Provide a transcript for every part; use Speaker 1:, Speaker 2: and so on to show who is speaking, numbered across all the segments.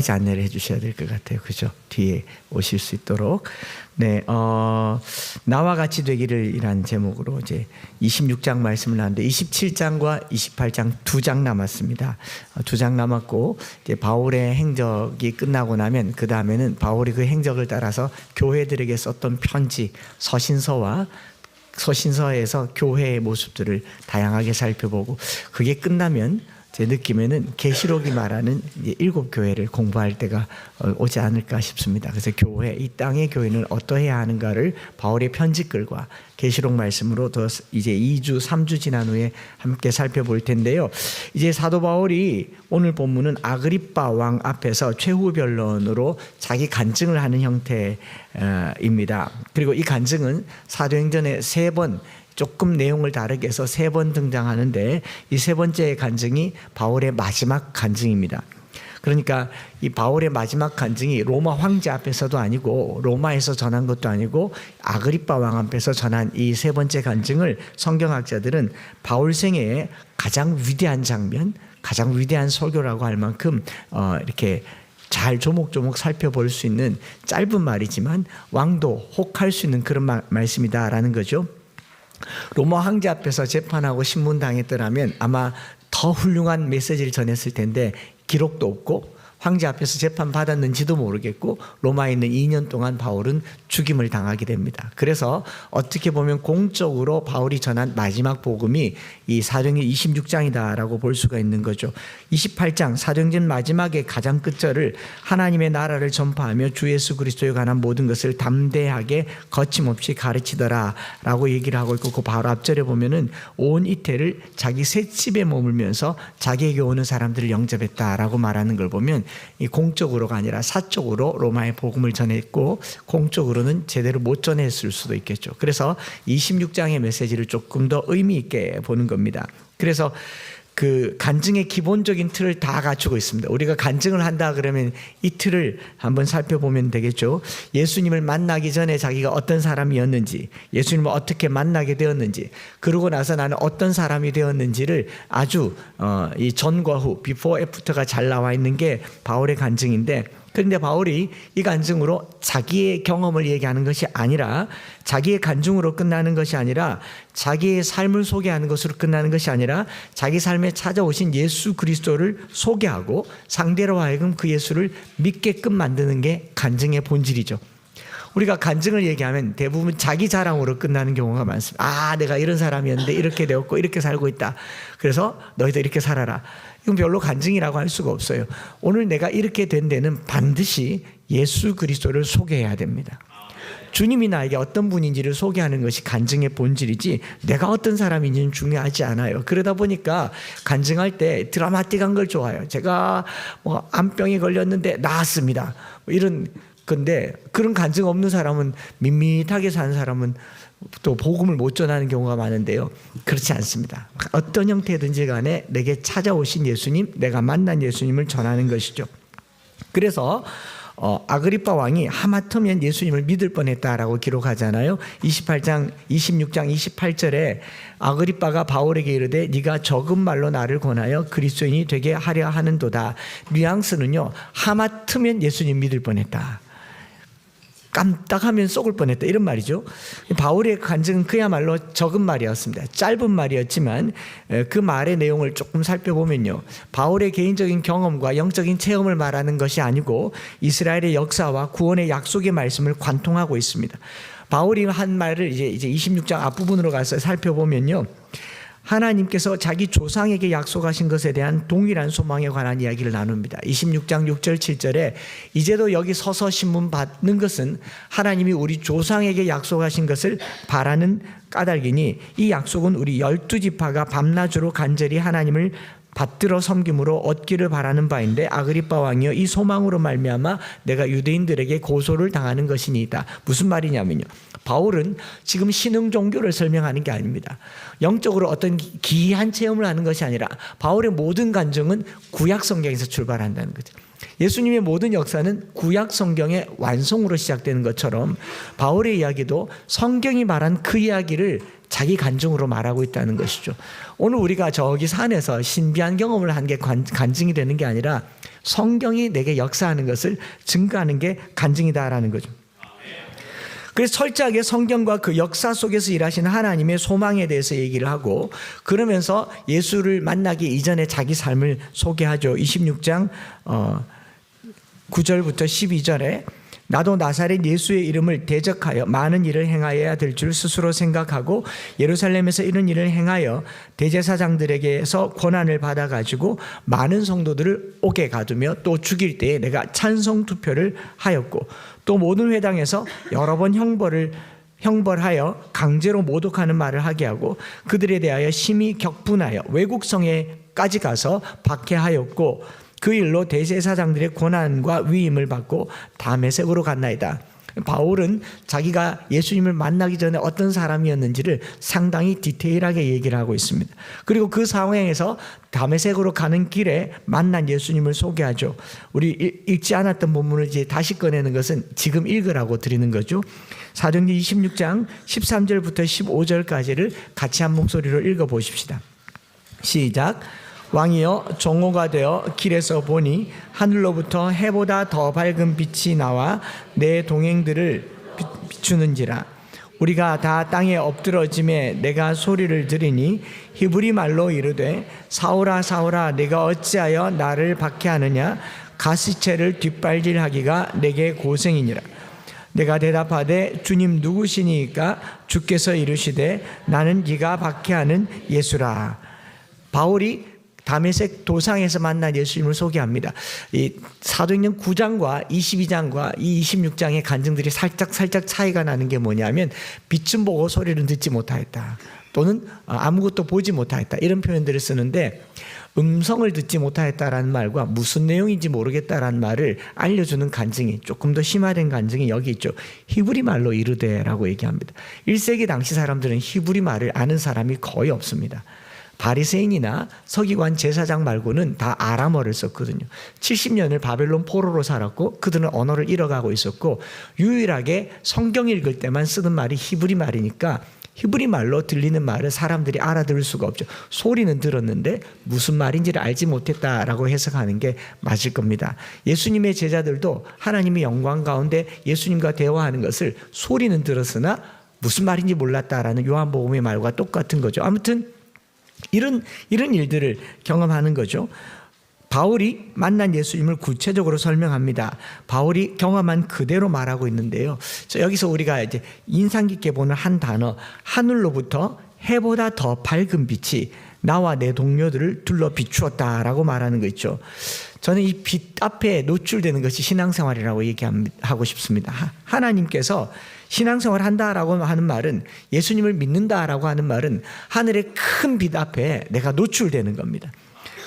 Speaker 1: 끝까지 안내를 해주셔야 될 것 같아요. 그죠? 뒤에 오실 수 있도록. 네, 나와 같이 되기를이라는 제목으로 이제 26장 말씀을 나누는데 27장과 28장 2장 남았습니다. 2장 남았고 이제 바울의 행적이 끝나고 나면 그 다음에는 바울이 그 행적을 따라서 교회들에게 썼던 편지, 서신서에서 교회의 모습들을 다양하게 살펴보고 그게 끝나면 제 느낌에는 계시록이 말하는 이제 7교회를 공부할 때가 오지 않을까 싶습니다. 그래서 교회, 이 땅의 교회는 어떠해야 하는가를 바울의 편지글과 계시록 말씀으로 더 이제 2주, 3주 지난 후에 함께 살펴볼 텐데요. 이제 사도 바울이 오늘 본문은 아그리빠 왕 앞에서 최후 변론으로 자기 간증을 하는 형태입니다. 그리고 이 간증은 사도행전에 3번 조금 내용을 다르게 해서 3번 등장하는데 이 3번째 간증이 바울의 마지막 간증입니다. 그러니까 이 바울의 마지막 간증이 로마 황제 앞에서도 아니고 로마에서 전한 것도 아니고 아그리빠 왕 앞에서 전한 이 3번째 간증을 성경학자들은 바울 생애의 가장 위대한 장면, 가장 위대한 설교라고 할 만큼 이렇게 잘 조목조목 살펴볼 수 있는 짧은 말이지만 왕도 혹할 수 있는 그런 말씀이다라는 거죠. 로마 황제 앞에서 재판하고 신문당했더라면 아마 더 훌륭한 메시지를 전했을 텐데 기록도 없고 황제 앞에서 재판받았는지도 모르겠고 로마에 있는 2년 동안 바울은 죽임을 당하게 됩니다. 그래서 어떻게 보면 공적으로 바울이 전한 마지막 복음이 이 사도행전 26장이다라고 볼 수가 있는 거죠. 28장 사도행전 마지막의 가장 끝절을 하나님의 나라를 전파하며 주 예수 그리스도에 관한 모든 것을 담대하게 거침없이 가르치더라 라고 얘기를 하고 있고 그 바로 앞절에 보면은 온 이태를 자기 셋집에 머물면서 자기에게 오는 사람들을 영접했다라고 말하는 걸 보면 이 공적으로가 아니라 사적으로 로마의 복음을 전했고 공적으로는 제대로 못 전했을 수도 있겠죠. 그래서 26장의 메시지를 조금 더 의미 있게 보는 겁니다. 그래서 그 간증의 기본적인 틀을 다 갖추고 있습니다. 우리가 간증을 한다 그러면 이 틀을 한번 살펴보면 되겠죠. 예수님을 만나기 전에 자기가 어떤 사람이었는지, 예수님을 어떻게 만나게 되었는지, 그러고 나서 나는 어떤 사람이 되었는지를 아주 이 전과 후, 비포 애프터가 잘 나와 있는 게 바울의 간증인데, 그런데 바울이 이 간증으로 자기의 경험을 얘기하는 것이 아니라 자기의 간증으로 끝나는 것이 아니라 자기의 삶을 소개하는 것으로 끝나는 것이 아니라 자기 삶에 찾아오신 예수 그리스도를 소개하고 상대로 하여금 그 예수를 믿게끔 만드는 게 간증의 본질이죠. 우리가 간증을 얘기하면 대부분 자기 자랑으로 끝나는 경우가 많습니다. 아, 내가 이런 사람이었는데 이렇게 되었고 이렇게 살고 있다. 그래서 너희도 이렇게 살아라. 이건 별로 간증이라고 할 수가 없어요. 오늘 내가 이렇게 된 데는 반드시 예수 그리스도를 소개해야 됩니다. 주님이 나에게 어떤 분인지를 소개하는 것이 간증의 본질이지 내가 어떤 사람인지는 중요하지 않아요. 그러다 보니까 간증할 때 드라마틱한 걸 좋아해요. 제가 뭐 암병에 걸렸는데 나았습니다. 뭐 이런 건데 그런 간증 없는 사람은 밋밋하게 사는 사람은 또 복음을 못 전하는 경우가 많은데요. 그렇지 않습니다. 어떤 형태든지 간에 내게 찾아오신 예수님, 내가 만난 예수님을 전하는 것이죠. 그래서 아그리빠 왕이 하마터면 예수님을 믿을 뻔했다라고 기록하잖아요. 26장 28절에 아그리빠가 바울에게 이르되 네가 적은 말로 나를 권하여 그리스도인이 되게 하려 하는도다. 뉘앙스는요, 하마터면 예수님 믿을 뻔했다, 깜빡하면 속을 뻔했다, 이런 말이죠. 바울의 간증은 그야말로 적은 말이었습니다. 짧은 말이었지만 그 말의 내용을 조금 살펴보면요, 바울의 개인적인 경험과 영적인 체험을 말하는 것이 아니고 이스라엘의 역사와 구원의 약속의 말씀을 관통하고 있습니다. 바울이 한 말을 이제 26장 앞부분으로 가서 살펴보면요, 하나님께서 자기 조상에게 약속하신 것에 대한 동일한 소망에 관한 이야기를 나눕니다. 26장 6절 7절에 이제도 여기 서서 신문 받는 것은 하나님이 우리 조상에게 약속하신 것을 바라는 까닭이니 이 약속은 우리 12지파가 밤낮으로 간절히 하나님을 받들어 섬김으로 얻기를 바라는 바인데 아그리빠 왕이여 이 소망으로 말미암아 내가 유대인들에게 고소를 당하는 것이니이다. 무슨 말이냐면요, 바울은 지금 신흥 종교를 설명하는 게 아닙니다. 영적으로 어떤 기이한 체험을 하는 것이 아니라 바울의 모든 간증은 구약 성경에서 출발한다는 거죠. 예수님의 모든 역사는 구약 성경의 완성으로 시작되는 것처럼 바울의 이야기도 성경이 말한 그 이야기를 자기 간증으로 말하고 있다는 것이죠. 오늘 우리가 저기 산에서 신비한 경험을 한 게 간증이 되는 게 아니라 성경이 내게 역사하는 것을 증거하는 게 간증이다라는 거죠. 그래서 철저하게 성경과 그 역사 속에서 일하시는 하나님의 소망에 대해서 얘기를 하고, 그러면서 예수를 만나기 이전에 자기 삶을 소개하죠. 26장 9절부터 12절에 나도 나사렛 예수의 이름을 대적하여 많은 일을 행하여야 될 줄 스스로 생각하고 예루살렘에서 이런 일을 행하여 대제사장들에게서 권한을 받아가지고 많은 성도들을 옥에 가두며 또 죽일 때에 내가 찬송 투표를 하였고 또 모든 회당에서 여러 번 형벌하여 강제로 모독하는 말을 하게 하고 그들에 대하여 심히 격분하여 외국 성에까지 가서 박해하였고 그 일로 대제사장들의 고난과 위임을 받고 다메섹으로 갔나이다. 바울은 자기가 예수님을 만나기 전에 어떤 사람이었는지를 상당히 디테일하게 얘기를 하고 있습니다. 그리고 그 상황에서 다메섹으로 가는 길에 만난 예수님을 소개하죠. 우리 읽지 않았던 본문을 이제 다시 꺼내는 것은 지금 읽으라고 드리는 거죠. 사도행전 26장 13절부터 15절까지를 같이 한 목소리로 읽어보십시다. 시작. 왕이여 종호가 되어 길에서 보니 하늘로부터 해보다 더 밝은 빛이 나와 내 동행들을 비추는지라. 우리가 다 땅에 엎드러짐에 내가 소리를 들으니 히브리 말로 이르되 사울아 사울아 내가 어찌하여 나를 박해하느냐. 가시체를 뒷발질하기가 내게 고생이니라. 내가 대답하되 주님 누구시니까? 주께서 이르시되 나는 네가 박해하는 예수라. 바울이 다메섹 도상에서 만난 예수님을 소개합니다. 이 사도행전 9장과 22장과 이 26장의 간증들이 살짝 차이가 나는 게 뭐냐면 빛은 보고 소리는 듣지 못하였다. 또는 아무것도 보지 못하였다. 이런 표현들을 쓰는데 음성을 듣지 못하였다라는 말과 무슨 내용인지 모르겠다라는 말을 알려주는 간증이 조금 더 심화된 간증이 여기 있죠. 히브리 말로 이르되라고 얘기합니다. 1세기 당시 사람들은 히브리 말을 아는 사람이 거의 없습니다. 바리새인이나 서기관 제사장 말고는 다 아람어를 썼거든요. 70년을 바벨론 포로로 살았고 그들은 언어를 잃어가고 있었고 유일하게 성경 읽을 때만 쓰는 말이 히브리 말이니까 히브리 말로 들리는 말을 사람들이 알아들을 수가 없죠. 소리는 들었는데 무슨 말인지를 알지 못했다라고 해석하는 게 맞을 겁니다. 예수님의 제자들도 하나님의 영광 가운데 예수님과 대화하는 것을 소리는 들었으나 무슨 말인지 몰랐다라는 요한복음의 말과 똑같은 거죠. 아무튼 이런 일들을 경험하는 거죠. 바울이 만난 예수님을 구체적으로 설명합니다. 바울이 경험한 그대로 말하고 있는데요. 여기서 우리가 이제 인상 깊게 보는 한 단어, 하늘로부터 해보다 더 밝은 빛이 나와 내 동료들을 둘러 비추었다라고 말하는 거 있죠. 저는 이 빛 앞에 노출되는 것이 신앙생활이라고 얘기하고 싶습니다. 하나님께서 신앙생활 한다라고 하는 말은, 예수님을 믿는다라고 하는 말은 하늘의 큰 빛 앞에 내가 노출되는 겁니다.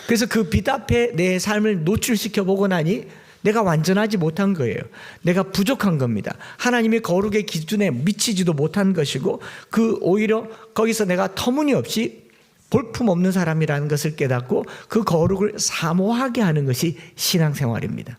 Speaker 1: 그래서 그 빛 앞에 내 삶을 노출시켜 보고 나니 내가 완전하지 못한 거예요. 내가 부족한 겁니다. 하나님의 거룩의 기준에 미치지도 못한 것이고, 오히려 거기서 내가 터무니없이 볼품없는 사람이라는 것을 깨닫고 그 거룩을 사모하게 하는 것이 신앙생활입니다.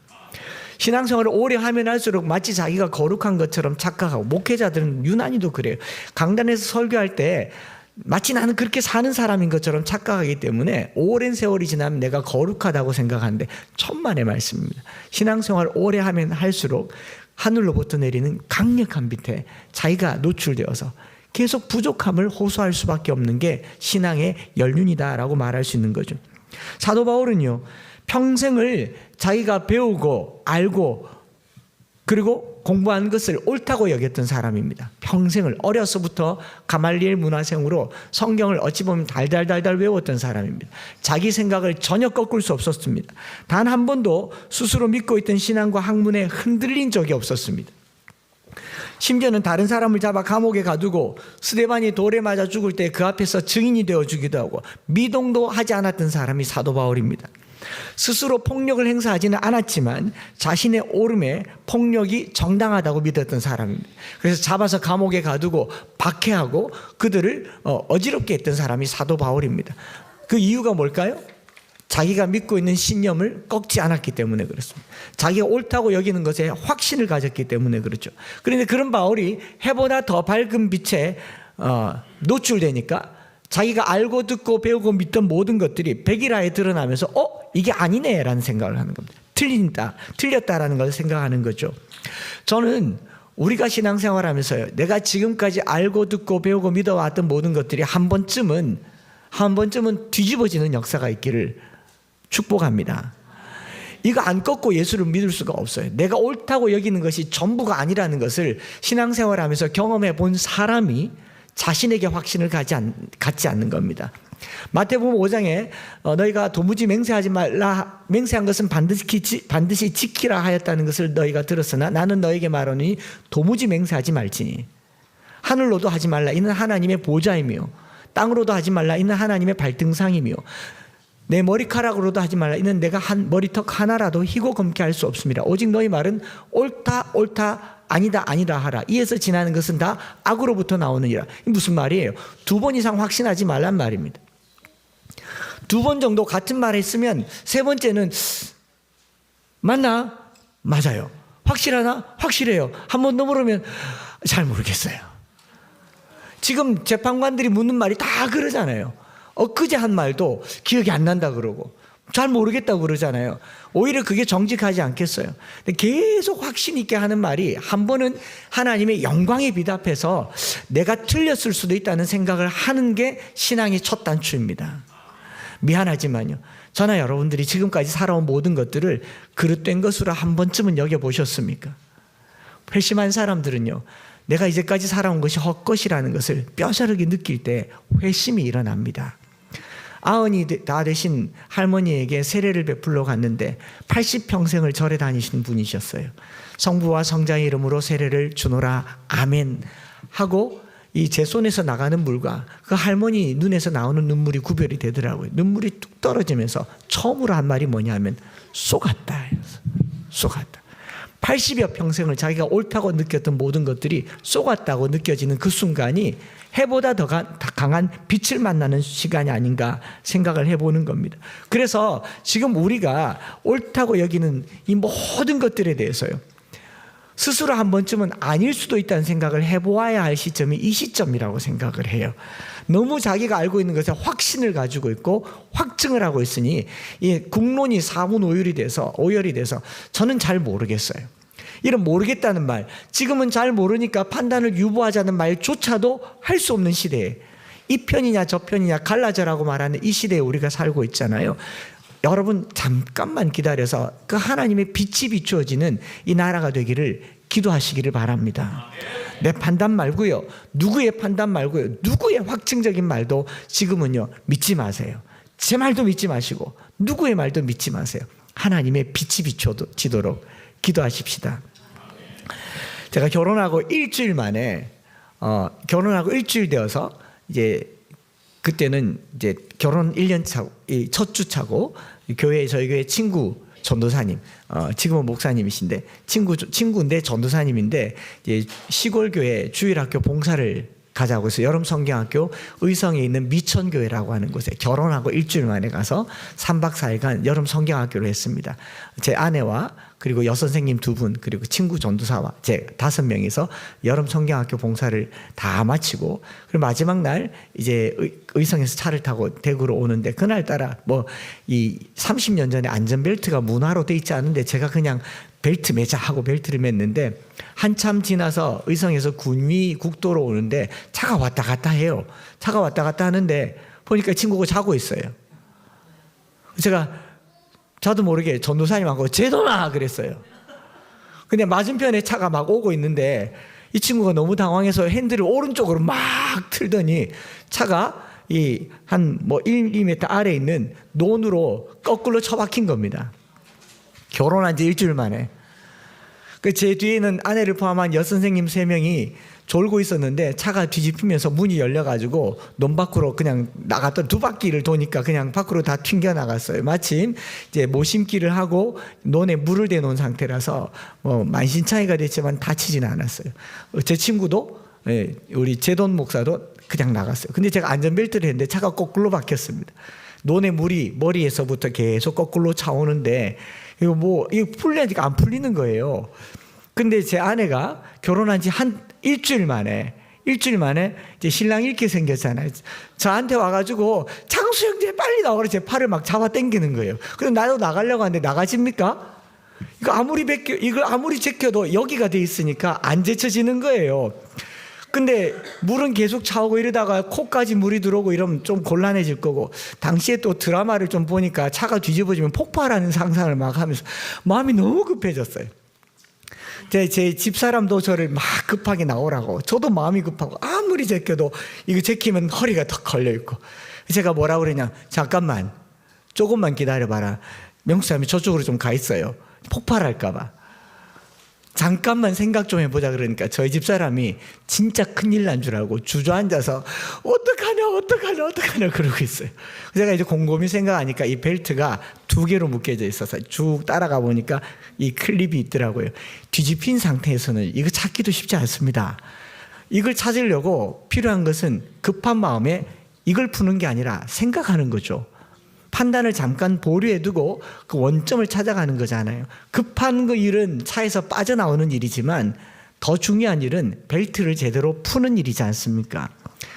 Speaker 1: 신앙생활을 오래 하면 할수록 마치 자기가 거룩한 것처럼 착각하고, 목회자들은 유난히도 그래요. 강단에서 설교할 때 마치 나는 그렇게 사는 사람인 것처럼 착각하기 때문에 오랜 세월이 지나면 내가 거룩하다고 생각하는데 천만의 말씀입니다. 신앙생활을 오래 하면 할수록 하늘로부터 내리는 강력한 빛에 자기가 노출되어서 계속 부족함을 호소할 수밖에 없는 게 신앙의 연륜이다라고 말할 수 있는 거죠. 사도 바울은요, 평생을 자기가 배우고 알고 그리고 공부한 것을 옳다고 여겼던 사람입니다. 평생을 어려서부터 가말리엘 문화생으로 성경을 어찌 보면 달달달달 외웠던 사람입니다. 자기 생각을 전혀 꺾을 수 없었습니다. 단 한 번도 스스로 믿고 있던 신앙과 학문에 흔들린 적이 없었습니다. 심지어는 다른 사람을 잡아 감옥에 가두고 스데반이 돌에 맞아 죽을 때 그 앞에서 증인이 되어 주기도 하고 미동도 하지 않았던 사람이 사도 바울입니다. 스스로 폭력을 행사하지는 않았지만 자신의 옳음에 폭력이 정당하다고 믿었던 사람입니다. 그래서 잡아서 감옥에 가두고 박해하고 그들을 어지럽게 했던 사람이 사도 바울입니다. 그 이유가 뭘까요? 자기가 믿고 있는 신념을 꺾지 않았기 때문에 그렇습니다. 자기가 옳다고 여기는 것에 확신을 가졌기 때문에 그렇죠. 그런데 그런 바울이 해보다 더 밝은 빛에 노출되니까 자기가 알고 듣고 배우고 믿던 모든 것들이 백일화에 드러나면서 이게 아니네 라는 생각을 하는 겁니다. 틀렸다라는 걸 생각하는 거죠. 저는 우리가 신앙생활하면서요, 내가 지금까지 알고 듣고 배우고 믿어왔던 모든 것들이 한 번쯤은 뒤집어지는 역사가 있기를 축복합니다. 이거 안 꺾고 예수를 믿을 수가 없어요. 내가 옳다고 여기는 것이 전부가 아니라는 것을 신앙생활하면서 경험해 본 사람이 자신에게 확신을 갖지 않는 겁니다. 마태복음 5장에 너희가 도무지 맹세하지 말라, 맹세한 것은 반드시 지키라 하였다는 것을 너희가 들었으나 나는 너에게 말하노니 도무지 맹세하지 말지니 하늘로도 하지 말라 이는 하나님의 보좌이며 땅으로도 하지 말라 이는 하나님의 발등상이며 내 머리카락으로도 하지 말라 이는 내가 한 머리턱 하나라도 희고 검게 할 수 없습니다. 오직 너희 말은 옳다 아니다 하라. 이에서 지나는 것은 다 악으로부터 나오느니라. 무슨 말이에요? 2번 이상 확신하지 말란 말입니다. 2번 정도 같은 말 했으면 세 번째는 맞나? 맞아요. 확실하나? 확실해요. 한 번 더 물으면 잘 모르겠어요. 지금 재판관들이 묻는 말이 다 그러잖아요. 엊그제 한 말도 기억이 안 난다 그러고 잘 모르겠다고 그러잖아요. 오히려 그게 정직하지 않겠어요? 근데 계속 확신 있게 하는 말이 한 번은 하나님의 영광에 비답해서 내가 틀렸을 수도 있다는 생각을 하는 게 신앙의 첫 단추입니다. 미안하지만요, 저나 여러분들이 지금까지 살아온 모든 것들을 그릇된 것으로 한 번쯤은 여겨보셨습니까? 회심한 사람들은요, 내가 이제까지 살아온 것이 헛것이라는 것을 뼈저리게 느낄 때 회심이 일어납니다. 아흔이 다 되신 할머니에게 세례를 베풀러 갔는데 80평생을 절에 다니신 분이셨어요. 성부와 성자의 이름으로 세례를 주노라 아멘 하고 이 제 손에서 나가는 물과 그 할머니 눈에서 나오는 눈물이 구별이 되더라고요. 눈물이 뚝 떨어지면서 처음으로 한 말이 뭐냐면 속았다. 80여 평생을 자기가 옳다고 느꼈던 모든 것들이 쏘갔다고 느껴지는 그 순간이 해보다 더 강한 빛을 만나는 시간이 아닌가 생각을 해보는 겁니다. 그래서 지금 우리가 옳다고 여기는 이 모든 것들에 대해서요, 스스로 한 번쯤은 아닐 수도 있다는 생각을 해보아야 할 시점이 이 시점이라고 생각을 해요. 너무 자기가 알고 있는 것에 확신을 가지고 있고 확증을 하고 있으니 이 국론이 사분오열이 돼서 저는 잘 모르겠어요. 이런 모르겠다는 말, 지금은 잘 모르니까 판단을 유보하자는 말조차도 할 수 없는 시대에 이 편이냐 저 편이냐 갈라져라고 말하는 이 시대에 우리가 살고 있잖아요. 여러분 잠깐만 기다려서 그 하나님의 빛이 비추어지는 이 나라가 되기를 기도하시기를 바랍니다. 내 판단 말고요, 누구의 판단 말고요, 누구의 확증적인 말도 지금은요 믿지 마세요. 제 말도 믿지 마시고 누구의 말도 믿지 마세요. 하나님의 빛이 비춰지도록 기도하십시다. 제가 결혼하고 일주일 되어서 이제 그때는 이제 결혼 1년 차고 첫 주 차고 저희 교회 친구 전도사님, 지금은 목사님이신데 친구인데 전도사님인데 이제 시골 교회 주일학교 봉사를 가자고 해서 여름 성경학교 의성에 있는 미천교회라고 하는 곳에 결혼하고 일주일 만에 가서 3박 4일간 여름 성경학교를 했습니다. 제 아내와 그리고 여선생님 2분 그리고 친구 전도사와 제 5명이서 여름 성경학교 봉사를 다 마치고 그리고 마지막 날 이제 의성에서 차를 타고 대구로 오는데 그날따라 뭐 이 30년 전에 안전벨트가 문화로 돼 있지 않은데 제가 그냥 벨트 매자 하고 벨트를 맸는데 한참 지나서 의성에서 군위 국도로 오는데 차가 왔다 갔다 해요. 차가 왔다 갔다 하는데 보니까 친구가 자고 있어요. 제가 저도 모르게 전도사님하고 제도나 그랬어요. 근데 맞은편에 차가 막 오고 있는데 이 친구가 너무 당황해서 핸들을 오른쪽으로 막 틀더니 차가 한 1, 2m 아래에 있는 논으로 거꾸로 처박힌 겁니다. 결혼한 지 일주일 만에. 제 뒤에는 아내를 포함한 여선생님 3명이 졸고 있었는데 차가 뒤집히면서 문이 열려가지고 논 밖으로 그냥 나갔던 2바퀴를 도니까 그냥 밖으로 다 튕겨 나갔어요. 마침 이제 모심기를 하고 논에 물을 대놓은 상태라서 만신창이가 됐지만 다치지는 않았어요. 제 친구도 우리 제돈 목사도 그냥 나갔어요. 근데 제가 안전벨트를 했는데 차가 거꾸로 박혔습니다. 논의 물이 머리에서부터 계속 거꾸로 차오는데 이거 풀리니까 안 풀리는 거예요. 근데 제 아내가 결혼한 지 한 일주일 만에 일주일 만에 이제 신랑이 이렇게 생겼잖아요. 저한테 와가지고 장수 형제 빨리 나오라 제 팔을 막 잡아 당기는 거예요. 그래서 나도 나가려고 하는데 나가집니까? 이걸 아무리 제껴도 여기가 돼 있으니까 안 제쳐지는 거예요. 근데 물은 계속 차오고 이러다가 코까지 물이 들어오고 이러면 좀 곤란해질 거고, 당시에 또 드라마를 좀 보니까 차가 뒤집어지면 폭발하는 상상을 막 하면서 마음이 너무 급해졌어요. 제 집사람도 저를 막 급하게 나오라고, 저도 마음이 급하고, 아무리 제껴도 이거 제끼면 허리가 더 걸려있고, 제가 뭐라고 그러냐, 잠깐만 조금만 기다려봐라, 명수사님이 저쪽으로 좀 가 있어요, 폭발할까봐. 잠깐만 생각 좀 해보자. 그러니까 저희 집사람이 진짜 큰일 난 줄 알고 주저앉아서 어떡하냐 그러고 있어요. 제가 이제 곰곰이 생각하니까 이 벨트가 2개로 묶여져 있어서 쭉 따라가 보니까 이 클립이 있더라고요. 뒤집힌 상태에서는 이거 찾기도 쉽지 않습니다. 이걸 찾으려고 필요한 것은 급한 마음에 이걸 푸는 게 아니라 생각하는 거죠. 판단을 잠깐 보류해 두고 그 원점을 찾아가는 거잖아요. 급한 그 일은 차에서 빠져나오는 일이지만 더 중요한 일은 벨트를 제대로 푸는 일이지 않습니까?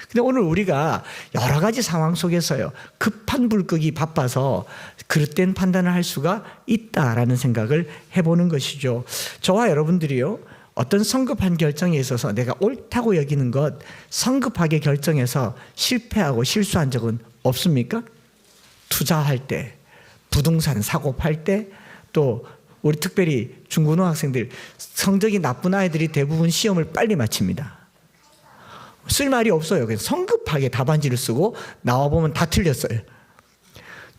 Speaker 1: 근데 오늘 우리가 여러 가지 상황 속에서요, 급한 불 끄기 바빠서 그릇된 판단을 할 수가 있다라는 생각을 해보는 것이죠. 저와 여러분들이요, 어떤 성급한 결정에 있어서 내가 옳다고 여기는 것, 성급하게 결정해서 실패하고 실수한 적은 없습니까? 투자할 때, 부동산 사고 팔 때, 또 우리 특별히 중고등학생들, 성적이 나쁜 아이들이 대부분 시험을 빨리 마칩니다. 쓸 말이 없어요. 그래서 성급하게 답안지를 쓰고 나와보면 다 틀렸어요.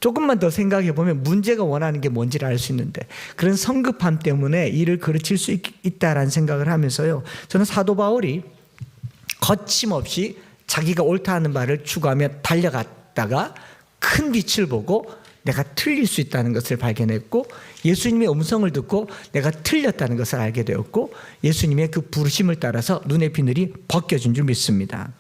Speaker 1: 조금만 더 생각해 보면 문제가 원하는 게 뭔지를 알 수 있는데, 그런 성급함 때문에 일을 그르칠 수 있다라는 생각을 하면서요, 저는 사도 바울이 거침없이 자기가 옳다 하는 말을 추구하며 달려갔다가 큰 빛을 보고 내가 틀릴 수 있다는 것을 발견했고, 예수님의 음성을 듣고 내가 틀렸다는 것을 알게 되었고, 예수님의 그 부르심을 따라서 눈의 비늘이 벗겨진 줄 믿습니다.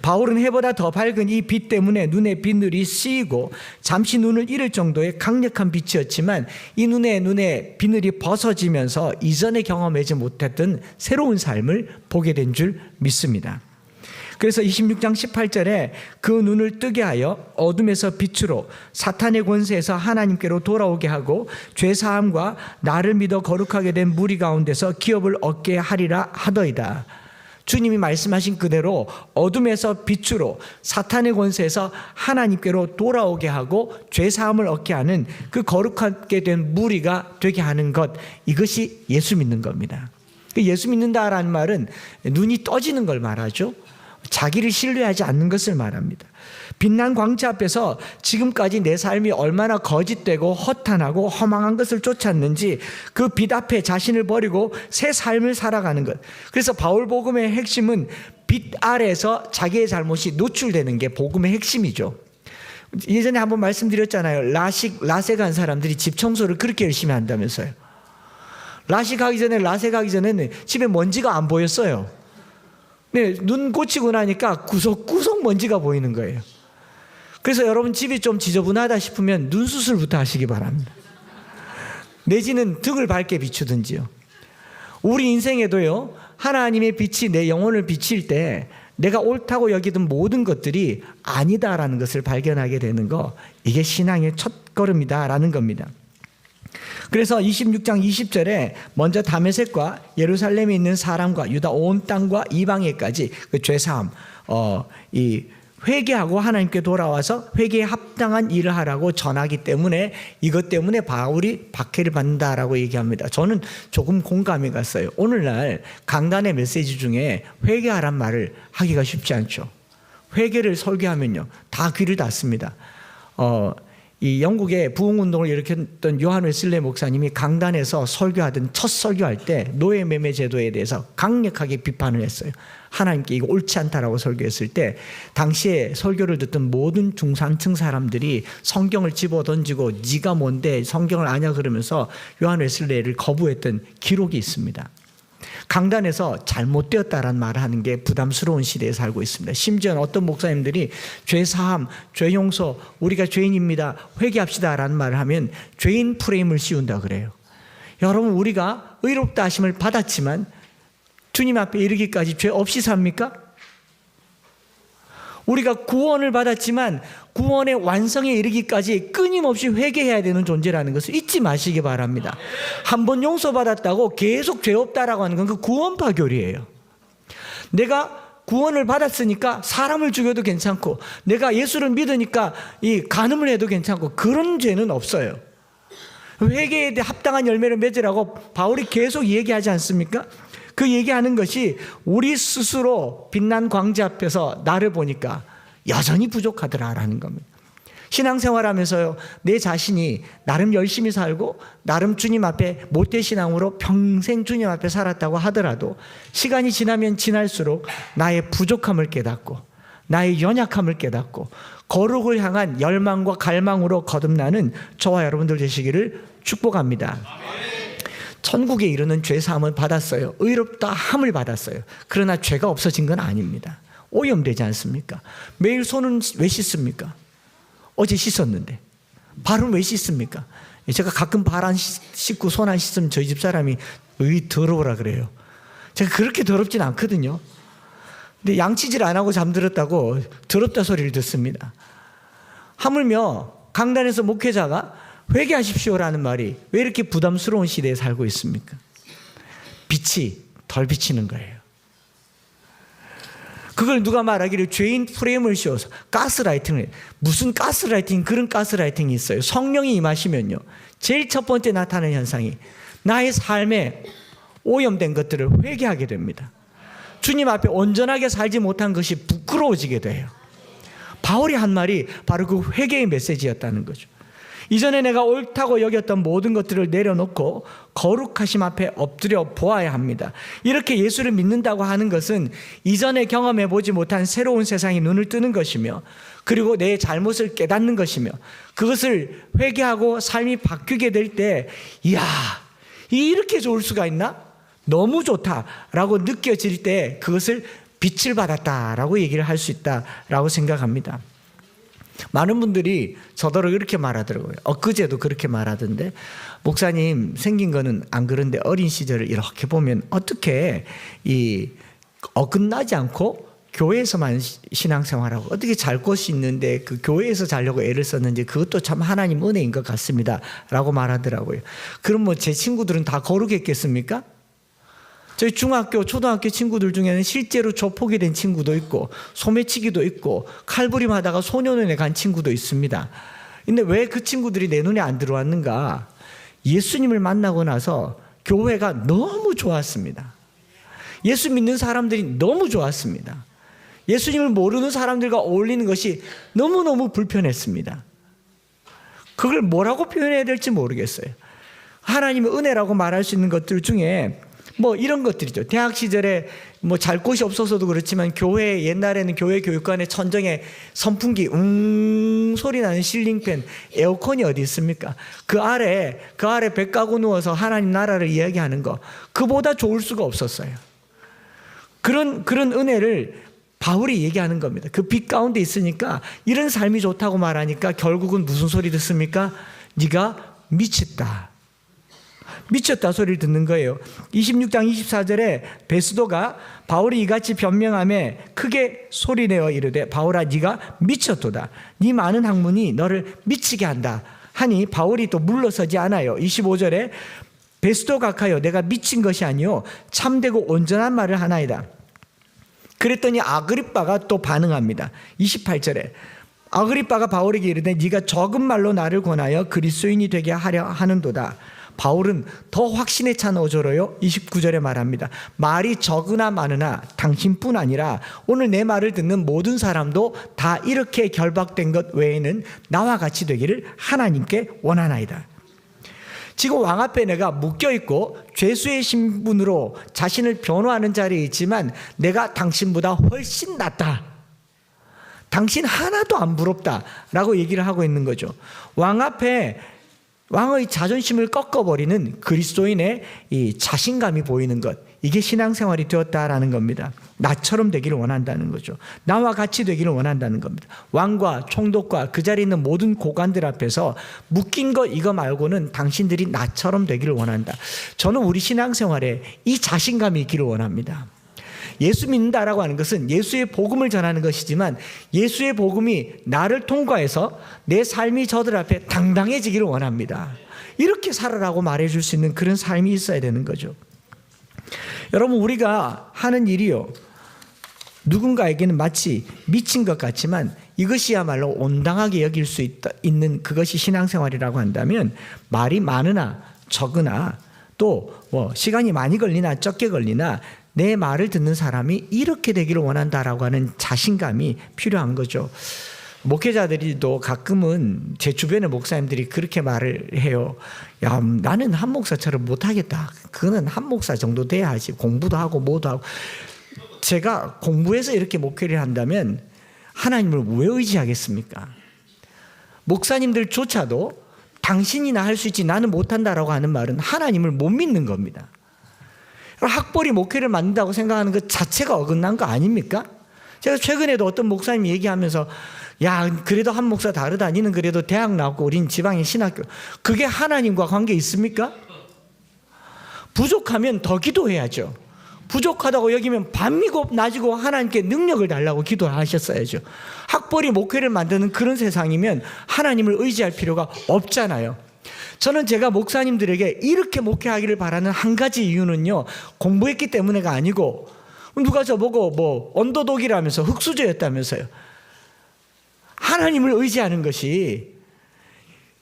Speaker 1: 바울은 해보다 더 밝은 이 빛 때문에 눈의 비늘이 씌이고 잠시 눈을 잃을 정도의 강력한 빛이었지만, 이 눈의 비늘이 벗어지면서 이전에 경험하지 못했던 새로운 삶을 보게 된 줄 믿습니다. 그래서 26장 18절에 그 눈을 뜨게 하여 어둠에서 빛으로 사탄의 권세에서 하나님께로 돌아오게 하고 죄사함과 나를 믿어 거룩하게 된 무리 가운데서 기업을 얻게 하리라 하더이다. 주님이 말씀하신 그대로 어둠에서 빛으로 사탄의 권세에서 하나님께로 돌아오게 하고 죄사함을 얻게 하는 그 거룩하게 된 무리가 되게 하는 것, 이것이 예수 믿는 겁니다. 예수 믿는다라는 말은 눈이 떠지는 걸 말하죠. 자기를 신뢰하지 않는 것을 말합니다. 빛난 광채 앞에서 지금까지 내 삶이 얼마나 거짓되고 허탄하고 허망한 것을 쫓았는지 그 빛 앞에 자신을 버리고 새 삶을 살아가는 것. 그래서 바울 복음의 핵심은 빛 아래에서 자기의 잘못이 노출되는 게 복음의 핵심이죠. 예전에 한번 말씀드렸잖아요. 라세 간 사람들이 집 청소를 그렇게 열심히 한다면서요. 라세 가기 전에는 집에 먼지가 안 보였어요. 네, 눈 고치고 나니까 구석구석 먼지가 보이는 거예요. 그래서 여러분 집이 좀 지저분하다 싶으면 눈 수술부터 하시기 바랍니다. 내지는 등을 밝게 비추든지요. 우리 인생에도요, 하나님의 빛이 내 영혼을 비칠 때 내가 옳다고 여기던 모든 것들이 아니다라는 것을 발견하게 되는 거, 이게 신앙의 첫걸음이다라는 겁니다. 그래서 26장 20절에 먼저 다메섹과 예루살렘에 있는 사람과 유다 온 땅과 이방에까지 그 죄사함, 이 회개하고 하나님께 돌아와서 회개에 합당한 일을 하라고 전하기 때문에, 이것 때문에 바울이 박해를 받는다라고 얘기합니다. 저는 조금 공감이 갔어요. 오늘날 강단의 메시지 중에 회개하란 말을 하기가 쉽지 않죠. 회개를 설교하면요, 다 귀를 닫습니다. 이 영국의 부흥운동을 일으켰던 요한 웨슬레 목사님이 강단에서 설교하던 첫 설교할 때 노예 매매 제도에 대해서 강력하게 비판을 했어요. 하나님께 이거 옳지 않다라고 설교했을 때 당시에 설교를 듣던 모든 중산층 사람들이 성경을 집어던지고 네가 뭔데 성경을 아냐 그러면서 요한 웨슬레를 거부했던 기록이 있습니다. 강단에서 잘못되었다라는 말을 하는 게 부담스러운 시대에 살고 있습니다. 심지어 어떤 목사님들이 죄사함, 죄용서, 우리가 죄인입니다, 회개합시다라는 말을 하면 죄인 프레임을 씌운다 그래요. 여러분, 우리가 의롭다 하심을 받았지만 주님 앞에 이르기까지 죄 없이 삽니까? 우리가 구원을 받았지만 구원의 완성에 이르기까지 끊임없이 회개해야 되는 존재라는 것을 잊지 마시기 바랍니다. 한 번 용서받았다고 계속 죄 없다라고 하는 건 그 구원파 교리예요. 내가 구원을 받았으니까 사람을 죽여도 괜찮고, 내가 예수를 믿으니까 이 간음을 해도 괜찮고, 그런 죄는 없어요. 회개에 대해 합당한 열매를 맺으라고 바울이 계속 얘기하지 않습니까? 그 얘기하는 것이 우리 스스로 빛난 광재 앞에서 나를 보니까 여전히 부족하더라라는 겁니다. 신앙생활하면서요, 내 자신이 나름 열심히 살고 나름 주님 앞에 못된 신앙으로 평생 주님 앞에 살았다고 하더라도 시간이 지나면 지날수록 나의 부족함을 깨닫고 나의 연약함을 깨닫고 거룩을 향한 열망과 갈망으로 거듭나는 저와 여러분들 되시기를 축복합니다. 천국에 이르는 죄사함은 받았어요. 의롭다 함을 받았어요. 그러나 죄가 없어진 건 아닙니다. 오염되지 않습니까? 매일 손은 왜 씻습니까? 어제 씻었는데. 발은 왜 씻습니까? 제가 가끔 발 안 씻고 손 안 씻으면 저희 집 사람이 의 더러워라 그래요. 제가 그렇게 더럽진 않거든요. 근데 양치질 안 하고 잠들었다고 더럽다 소리를 듣습니다. 하물며 강단에서 목회자가 회개하십시오라는 말이 왜 이렇게 부담스러운 시대에 살고 있습니까? 빛이 덜 비치는 거예요. 그걸 누가 말하기를 죄인 프레임을 씌워서 가스라이팅을 해요. 무슨 가스라이팅, 그런 가스라이팅이 있어요. 성령이 임하시면요, 제일 첫 번째 나타나는 현상이 나의 삶에 오염된 것들을 회개하게 됩니다. 주님 앞에 온전하게 살지 못한 것이 부끄러워지게 돼요. 바울이 한 말이 바로 그 회개의 메시지였다는 거죠. 이전에 내가 옳다고 여겼던 모든 것들을 내려놓고 거룩하심 앞에 엎드려 보아야 합니다. 이렇게 예수를 믿는다고 하는 것은 이전에 경험해 보지 못한 새로운 세상에 눈을 뜨는 것이며, 그리고 내 잘못을 깨닫는 것이며, 그것을 회개하고 삶이 바뀌게 될 때 이야, 이렇게 좋을 수가 있나? 너무 좋다라고 느껴질 때 그것을 빛을 받았다라고 얘기를 할 수 있다라고 생각합니다. 많은 분들이 저더러 이렇게 말하더라고요. 엊그제도 그렇게 말하던데, 목사님 생긴 거는 안 그런데 어린 시절을 이렇게 보면 어떻게 이 어긋나지 않고 교회에서만 신앙생활하고 어떻게 잘 곳이 있는데 그 교회에서 자려고 애를 썼는지 그것도 참 하나님 은혜인 것 같습니다 라고 말하더라고요. 그럼 뭐 제 친구들은 다 거룩했겠습니까? 저희 중학교, 초등학교 친구들 중에는 실제로 조폭이 된 친구도 있고 소매치기도 있고 칼부림하다가 소년원에 간 친구도 있습니다. 근데 왜 그 친구들이 내 눈에 안 들어왔는가? 예수님을 만나고 나서 교회가 너무 좋았습니다. 예수 믿는 사람들이 너무 좋았습니다. 예수님을 모르는 사람들과 어울리는 것이 너무너무 불편했습니다. 그걸 뭐라고 표현해야 될지 모르겠어요. 하나님의 은혜라고 말할 수 있는 것들 중에 뭐 이런 것들이죠. 대학 시절에 뭐 잘 곳이 없어서도 그렇지만 교회, 옛날에는 교회 교육관에 천정에 선풍기 소리 나는 실링팬, 에어컨이 어디 있습니까? 그 아래 배 까고 누워서 하나님 나라를 이야기하는 거, 그보다 좋을 수가 없었어요. 그런 은혜를 바울이 얘기하는 겁니다. 그 빛 가운데 있으니까 이런 삶이 좋다고 말하니까 결국은 무슨 소리 듣습니까? 네가 미쳤다. 미쳤다 소리를 듣는 거예요. 26장 24절에 베스도가 바울이 이같이 변명하며 크게 소리내어 이르되 바울아 네가 미쳤도다. 네 많은 학문이 너를 미치게 한다 하니 바울이 또 물러서지 않아요. 25절에 베스도 각하여 내가 미친 것이 아니요 참되고 온전한 말을 하나이다. 그랬더니 아그리빠가 또 반응합니다. 28절에 아그리빠가 바울에게 이르되 네가 적은 말로 나를 권하여 그리스도인이 되게 하려 하는도다. 바울은 더 확신에 찬 어조로요 29절에 말합니다. 말이 적으나 많으나 당신뿐 아니라 오늘 내 말을 듣는 모든 사람도 다 이렇게 결박된 것 외에는 나와 같이 되기를 하나님께 원하나이다. 지금 왕 앞에 내가 묶여있고 죄수의 신분으로 자신을 변호하는 자리에 있지만 내가 당신보다 훨씬 낫다. 당신 하나도 안 부럽다 라고 얘기를 하고 있는 거죠. 왕 앞에 왕의 자존심을 꺾어버리는 그리스도인의 이 자신감이 보이는 것, 이게 신앙생활이 되었다라는 겁니다. 나처럼 되기를 원한다는 거죠. 나와 같이 되기를 원한다는 겁니다. 왕과 총독과 그 자리에 있는 모든 고관들 앞에서 묶인 것 이거 말고는 당신들이 나처럼 되기를 원한다. 저는 우리 신앙생활에 이 자신감이 있기를 원합니다. 예수 믿는다라고 하는 것은 예수의 복음을 전하는 것이지만 예수의 복음이 나를 통과해서 내 삶이 저들 앞에 당당해지기를 원합니다. 이렇게 살아라고 말해줄 수 있는 그런 삶이 있어야 되는 거죠. 여러분, 우리가 하는 일이요, 누군가에게는 마치 미친 것 같지만 이것이야말로 온당하게 여길 수 있는 그것이 신앙생활이라고 한다면, 말이 많으나 적으나 또 시간이 많이 걸리나 적게 걸리나 내 말을 듣는 사람이 이렇게 되기를 원한다라고 하는 자신감이 필요한 거죠. 목회자들도 가끔은 제 주변의 목사님들이 그렇게 말을 해요. 야, 나는 한 목사처럼 못하겠다. 그거는 한 목사 정도 돼야 하지. 공부도 하고 뭐도 하고. 제가 공부해서 이렇게 목회를 한다면 하나님을 왜 의지하겠습니까? 목사님들조차도 당신이나 할 수 있지 나는 못한다라고 하는 말은 하나님을 못 믿는 겁니다. 학벌이 목회를 만든다고 생각하는 것 자체가 어긋난 거 아닙니까? 제가 최근에도 어떤 목사님이 얘기하면서, 야, 그래도 한 목사 다르다. 니는 그래도 대학 나왔고 우린 지방의 신학교. 그게 하나님과 관계 있습니까? 부족하면 더 기도해야죠. 부족하다고 여기면 밤이고 낮이고 하나님께 능력을 달라고 기도하셨어야죠. 학벌이 목회를 만드는 그런 세상이면 하나님을 의지할 필요가 없잖아요. 저는 제가 목사님들에게 이렇게 목회하기를 바라는 한 가지 이유는요, 공부했기 때문에가 아니고, 누가 저보고 언더독이라면서 흙수저였다면서요. 하나님을 의지하는 것이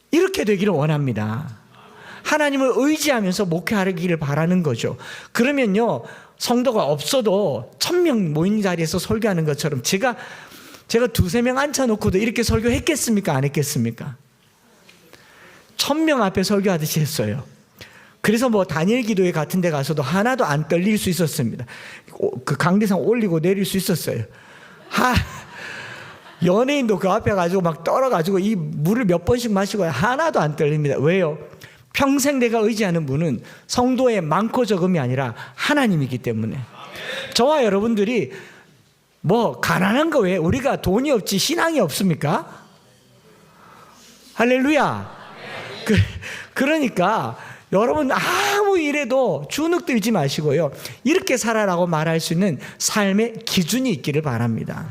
Speaker 1: 이렇게 되기를 원합니다. 하나님을 의지하면서 목회하기를 바라는 거죠. 그러면요, 성도가 없어도 1000명 모인 자리에서 설교하는 것처럼 제가 2-3명 앉혀놓고도 이렇게 설교했겠습니까? 안 했겠습니까? 1000명 앞에 설교하듯이 했어요. 그래서 다니엘 기도회 같은 데 가서도 하나도 안 떨릴 수 있었습니다. 그 강대상 올리고 내릴 수 있었어요. 연예인도 그 앞에 가지고 막 떨어가지고 이 물을 몇 번씩 마시고 하나도 안 떨립니다. 왜요? 평생 내가 의지하는 분은 성도의 많고 적음이 아니라 하나님이기 때문에. 저와 여러분들이 가난한 거 왜? 우리가 돈이 없지 신앙이 없습니까? 할렐루야. 그러니까 여러분 아무 일에도 주눅 들지 마시고요, 이렇게 살아라고 말할 수 있는 삶의 기준이 있기를 바랍니다.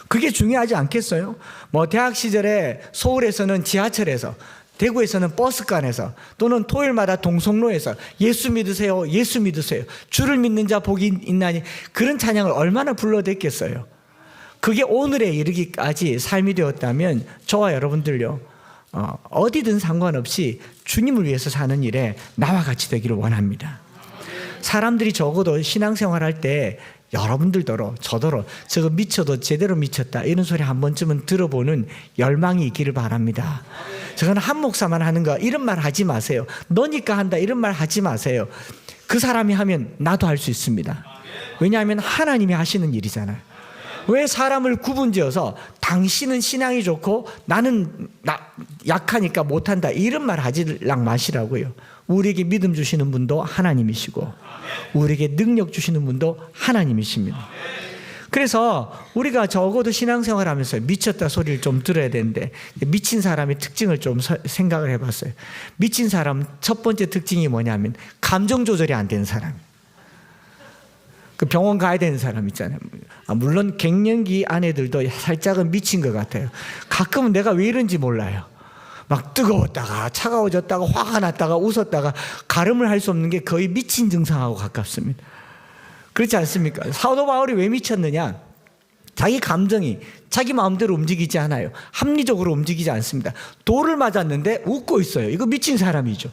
Speaker 1: 그게 중요하지 않겠어요? 대학 시절에 서울에서는 지하철에서, 대구에서는 버스간에서, 또는 토요일마다 동성로에서 예수 믿으세요, 예수 믿으세요, 주를 믿는 자 복이 있나니, 그런 찬양을 얼마나 불러댔겠어요. 그게 오늘에 이르기까지 삶이 되었다면 저와 여러분들요, 어디든 상관없이 주님을 위해서 사는 일에 나와 같이 되기를 원합니다. 사람들이 적어도 신앙생활할 때 여러분들더러 저더러 저거 미쳐도 제대로 미쳤다 이런 소리 한 번쯤은 들어보는 열망이 있기를 바랍니다. 저건 한 목사만 하는 거 이런 말 하지 마세요. 너니까 한다 이런 말 하지 마세요. 그 사람이 하면 나도 할 수 있습니다. 왜냐하면 하나님이 하시는 일이잖아요. 왜 사람을 구분지어서 당신은 신앙이 좋고 나는 약하니까 못한다 이런 말 하지랑 마시라고요. 우리에게 믿음 주시는 분도 하나님이시고 우리에게 능력 주시는 분도 하나님이십니다. 그래서 우리가 적어도 신앙생활하면서 미쳤다 소리를 좀 들어야 되는데, 미친 사람의 특징을 좀 생각을 해봤어요. 미친 사람 첫 번째 특징이 뭐냐면 감정 조절이 안 되는 사람. 그 병원 가야 되는 사람 있잖아요. 물론 갱년기 아내들도 살짝은 미친 것 같아요. 가끔은 내가 왜 이런지 몰라요. 막 뜨거웠다가 차가워졌다가 화가 났다가 웃었다가 가름을 할 수 없는 게 거의 미친 증상하고 가깝습니다. 그렇지 않습니까? 사도 바울이 왜 미쳤느냐? 자기 감정이 자기 마음대로 움직이지 않아요. 합리적으로 움직이지 않습니다. 돌을 맞았는데 웃고 있어요. 이거 미친 사람이죠.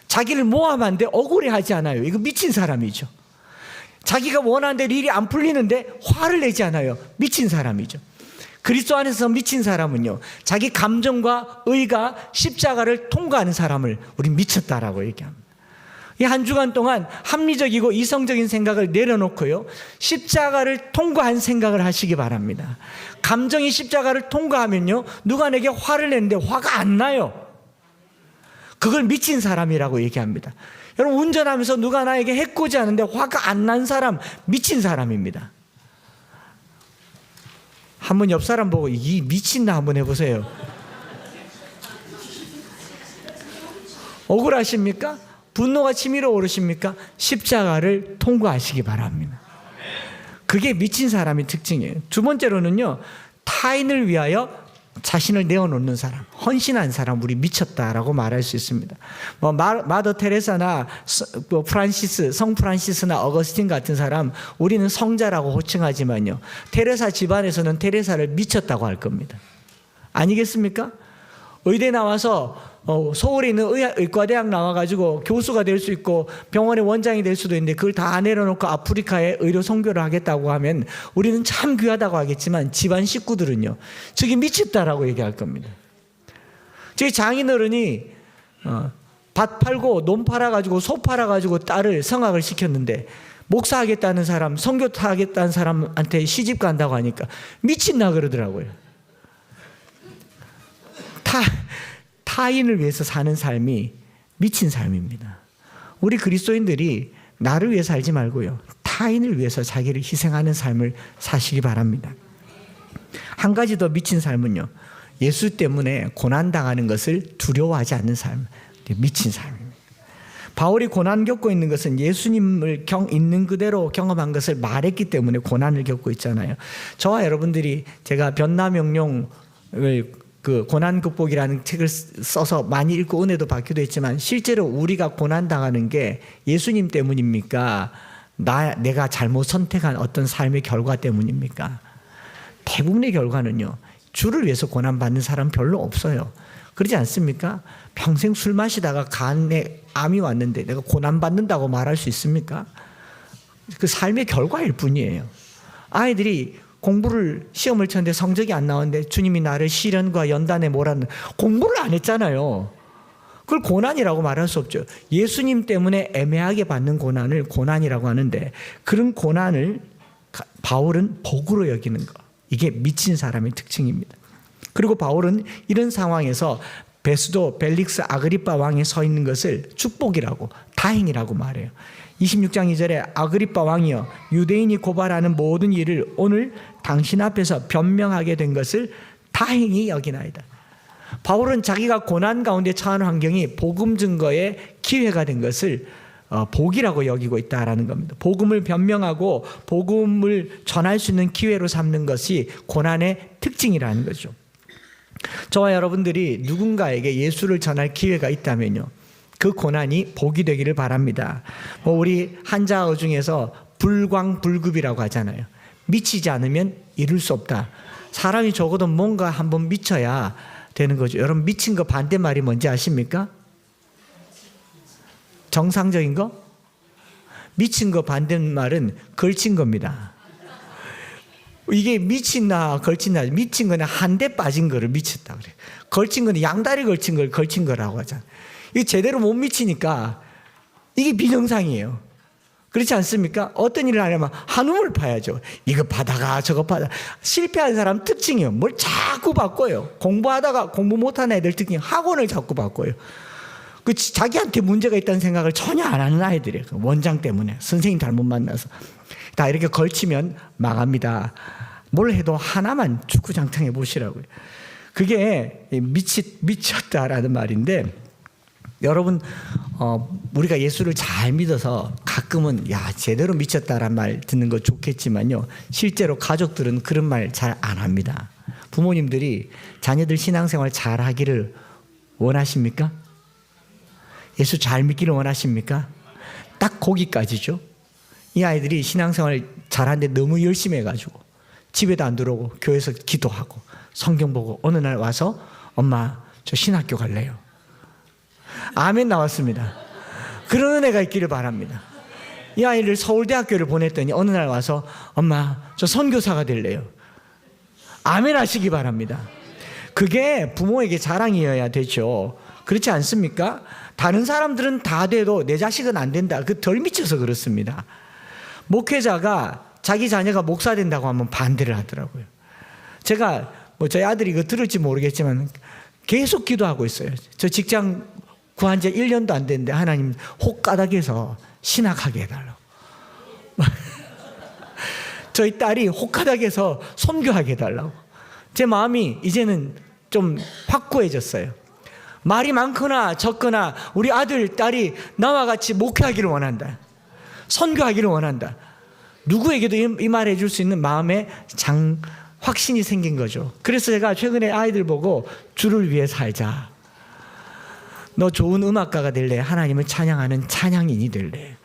Speaker 1: 자기를 모함하는데 억울해하지 않아요. 이거 미친 사람이죠. 자기가 원하는 대로 일이 안 풀리는데 화를 내지 않아요. 미친 사람이죠. 그리스도 안에서 미친 사람은요, 자기 감정과 의가 십자가를 통과하는 사람을 우리 미쳤다라고 얘기합니다. 이 한 주간 동안 합리적이고 이성적인 생각을 내려놓고요, 십자가를 통과한 생각을 하시기 바랍니다. 감정이 십자가를 통과하면요, 누가 내게 화를 내는데 화가 안 나요. 그걸 미친 사람이라고 얘기합니다. 여러분, 운전하면서 누가 나에게 해코지 하는데 화가 안 난 사람, 미친 사람입니다. 한번 옆 사람 보고 이 미친나 한번 해보세요. 억울하십니까? 분노가 치밀어 오르십니까? 십자가를 통과하시기 바랍니다. 그게 미친 사람의 특징이에요. 두 번째로는요, 타인을 위하여 자신을 내어놓는 사람, 헌신한 사람, 우리 미쳤다라고 말할 수 있습니다. 마더 테레사나 성 프란시스나 어거스틴 같은 사람, 우리는 성자라고 호칭하지만요, 테레사 집안에서는 테레사를 미쳤다고 할 겁니다. 아니겠습니까? 의대 나와서 서울에 있는 의과대학 나와가지고 교수가 될 수 있고 병원의 원장이 될 수도 있는데, 그걸 다 내려놓고 아프리카에 의료 선교를 하겠다고 하면 우리는 참 귀하다고 하겠지만, 집안 식구들은요, 저기 미쳤다라고 얘기할 겁니다. 저희 장인어른이 밭 팔고 논 팔아가지고 소 팔아가지고 딸을 성학을 시켰는데, 목사하겠다는 사람, 선교하겠다는 사람한테 시집 간다고 하니까 미친나 그러더라고요. 타인을 위해서 사는 삶이 미친 삶입니다. 우리 그리스도인들이 나를 위해 살지 말고요, 타인을 위해서 자기를 희생하는 삶을 사시기 바랍니다. 한 가지 더 미친 삶은요, 예수 때문에 고난당하는 것을 두려워하지 않는 삶, 미친 삶입니다. 바울이 고난 겪고 있는 것은 예수님을 있는 그대로 경험한 것을 말했기 때문에 고난을 겪고 있잖아요. 저와 여러분들이, 제가 변남영룡을 그 고난 극복이라는 책을 써서 많이 읽고 은혜도 받기도 했지만, 실제로 우리가 고난 당하는 게 예수님 때문입니까? 내가 잘못 선택한 어떤 삶의 결과 때문입니까? 대부분의 결과는요, 주를 위해서 고난 받는 사람 별로 없어요. 그러지 않습니까? 평생 술 마시다가 간에 암이 왔는데 내가 고난 받는다고 말할 수 있습니까? 그 삶의 결과일 뿐이에요. 아이들이 시험을 쳤는데 성적이 안 나왔는데 주님이 나를 시련과 연단에 몰았는, 공부를 안 했잖아요. 그걸 고난이라고 말할 수 없죠. 예수님 때문에 애매하게 받는 고난을 고난이라고 하는데, 그런 고난을 바울은 복으로 여기는 거, 이게 미친 사람의 특징입니다. 그리고 바울은 이런 상황에서 베스도 벨릭스 아그리빠 왕이 서 있는 것을 축복이라고, 다행이라고 말해요. 26장 2절에 아그리빠 왕이여, 유대인이 고발하는 모든 일을 오늘 당신 앞에서 변명하게 된 것을 다행히 여기나이다. 바울은 자기가 고난 가운데 처한 환경이 복음 증거의 기회가 된 것을 복이라고 여기고 있다라는 겁니다. 복음을 변명하고 복음을 전할 수 있는 기회로 삼는 것이 고난의 특징이라는 거죠. 저와 여러분들이 누군가에게 예수를 전할 기회가 있다면요, 그 고난이 복이 되기를 바랍니다. 우리 한자어 중에서 불광불급이라고 하잖아요. 미치지 않으면 이룰 수 없다. 사람이 적어도 뭔가 한번 미쳐야 되는 거죠. 여러분, 미친 거 반대말이 뭔지 아십니까? 정상적인 거? 미친 거 반대말은 걸친 겁니다. 이게 미친나 걸친나, 미친 거는 한 대 빠진 거를 미쳤다 그래요. 걸친 거는 양다리 걸친 걸 걸친 거라고 하잖아요. 이게 제대로 못 미치니까 이게 비정상이에요. 그렇지 않습니까? 어떤 일을 하려면 한우물 파야죠. 이거 받아가 저거 받아. 실패한 사람 특징이에요. 뭘 자꾸 바꿔요. 공부하다가 공부 못하는 애들 특징이 학원을 자꾸 바꿔요. 자기한테 문제가 있다는 생각을 전혀 안 하는 아이들이에요. 원장 때문에, 선생님 잘못 만나서. 다 이렇게 걸치면 망합니다. 뭘 해도 하나만 주구장창 보시라고요. 그게 미쳤다라는 말인데, 여러분, 우리가 예수를 잘 믿어서 가끔은 제대로 미쳤다라는 말 듣는 거 좋겠지만요, 실제로 가족들은 그런 말 잘 안 합니다. 부모님들이 자녀들 신앙생활 잘 하기를 원하십니까? 예수 잘 믿기를 원하십니까? 딱 거기까지죠. 이 아이들이 신앙생활 잘하는데 너무 열심히 해가지고 집에도 안 들어오고 교회에서 기도하고 성경 보고 어느 날 와서 엄마 저 신학교 갈래요. 아멘 나왔습니다. 그런 은혜가 있기를 바랍니다. 이 아이를 서울대학교를 보냈더니 어느 날 와서 엄마 저 선교사가 될래요. 아멘 하시기 바랍니다. 그게 부모에게 자랑이어야 되죠. 그렇지 않습니까? 다른 사람들은 다 돼도 내 자식은 안 된다. 그 덜 미쳐서 그렇습니다. 목회자가 자기 자녀가 목사 된다고 하면 반대를 하더라고요. 제가 저희 아들이 이거 들을지 모르겠지만 계속 기도하고 있어요. 저 직장 구한 지 1년도 안 됐는데 하나님 혹가닥에서 신학하게 해달라고. 저희 딸이 혹가닥에서 선교하게 해달라고. 제 마음이 이제는 좀 확고해졌어요. 말이 많거나 적거나 우리 아들, 딸이 나와 같이 목회하기를 원한다. 선교하기를 원한다. 누구에게도 이 말 해줄 수 있는 마음의 확신이 생긴 거죠. 그래서 제가 최근에 아이들 보고 주를 위해 살자. 너 좋은 음악가가 될래? 하나님을 찬양하는 찬양인이 될래?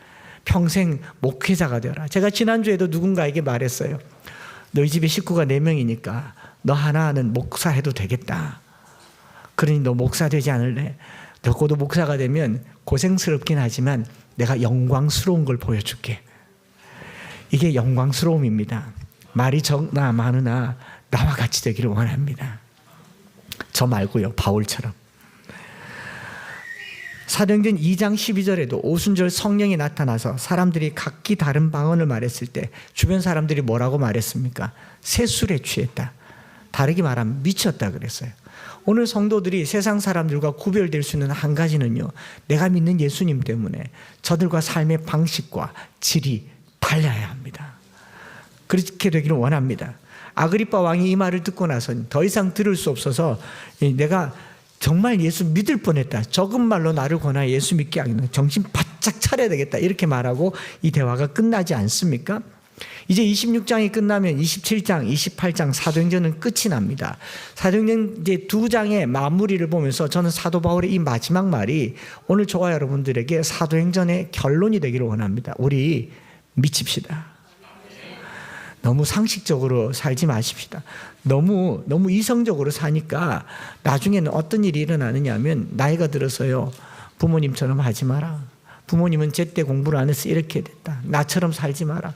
Speaker 1: 평생 목회자가 되어라. 제가 지난주에도 누군가에게 말했어요. 너희 집에 식구가 4명이니까 너 하나는 목사해도 되겠다. 그러니 너 목사 되지 않을래? 너도 목사가 되면 고생스럽긴 하지만 내가 영광스러운 걸 보여줄게. 이게 영광스러움입니다. 말이 적나 많으나 나와 같이 되기를 원합니다. 저 말고요, 바울처럼. 사도행전 2장 12절에도 오순절 성령이 나타나서 사람들이 각기 다른 방언을 말했을 때 주변 사람들이 뭐라고 말했습니까? 새술에 취했다. 다르게 말하면 미쳤다 그랬어요. 오늘 성도들이 세상 사람들과 구별될 수 있는 한 가지는요, 내가 믿는 예수님 때문에 저들과 삶의 방식과 질이 달라야 합니다. 그렇게 되기를 원합니다. 아그리빠 왕이 이 말을 듣고 나서는 더 이상 들을 수 없어서 내가 정말 예수 믿을 뻔했다. 적은 말로 나를 권하여 예수 믿게 하겠다. 정신 바짝 차려야 되겠다. 이렇게 말하고 이 대화가 끝나지 않습니까? 이제 26장이 끝나면 27장, 28장 사도행전은 끝이 납니다. 사도행전 이제 2장의 마무리를 보면서 저는 사도 바울의 이 마지막 말이 오늘 저와 여러분들에게 사도행전의 결론이 되기를 원합니다. 우리 미칩시다. 너무 상식적으로 살지 마십시다. 너무 이성적으로 사니까 나중에는 어떤 일이 일어나느냐 하면 나이가 들어서요, 부모님처럼 하지 마라. 부모님은 제때 공부를 안 해서 이렇게 됐다. 나처럼 살지 마라.